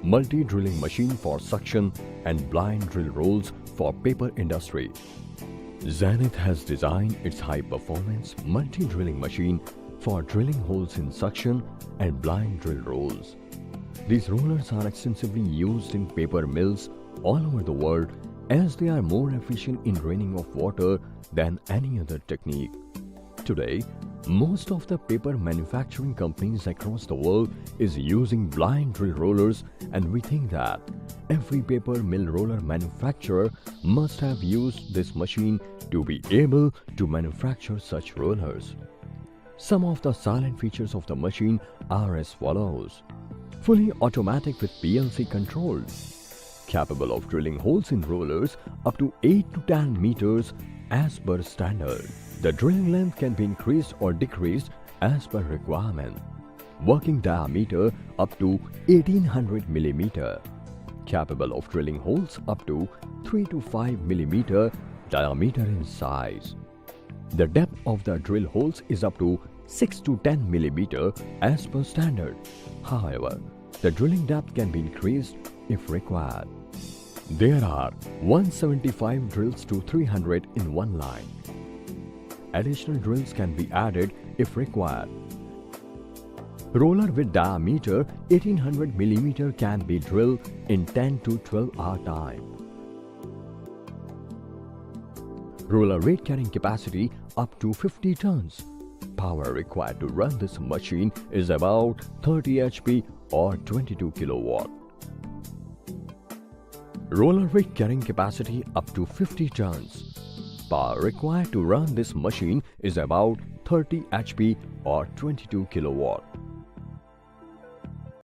multi-drilling machine for suction and blind drill rolls for paper industry. Zenith has designed its high-performance multi-drilling machine for drilling holes in suction and blind drill rolls. These rollers are extensively used in paper mills all over the world as they are more efficient in draining of water than any other technique. Today, most of the paper manufacturing companies across the world is using blind drill rollers, and we think that every paper mill roller manufacturer must have used this machine to be able to manufacture such rollers. Some of the silent features of the machine are as follows. Fully automatic with PLC controls, capable of drilling holes in rollers up to 8 to 10 meters as per standard. The drilling length can be increased or decreased as per requirement. Working diameter up to 1800 mm. Capable of drilling holes up to 3 to 5 mm diameter in size. The depth of the drill holes is up to 6 to 10 mm as per standard. However, the drilling depth can be increased if required. There are 175 drills to 300 in one line. Additional drills can be added if required. Roller with diameter 1800 mm can be drilled in 10 to 12 hour time. Roller weight carrying capacity up to 50 tons. Power required to run this machine is about 30 HP or 22 kilowatt. Roller weight carrying capacity up to 50 tons. Power required to run this machine is about 30 HP or 22 kilowatt.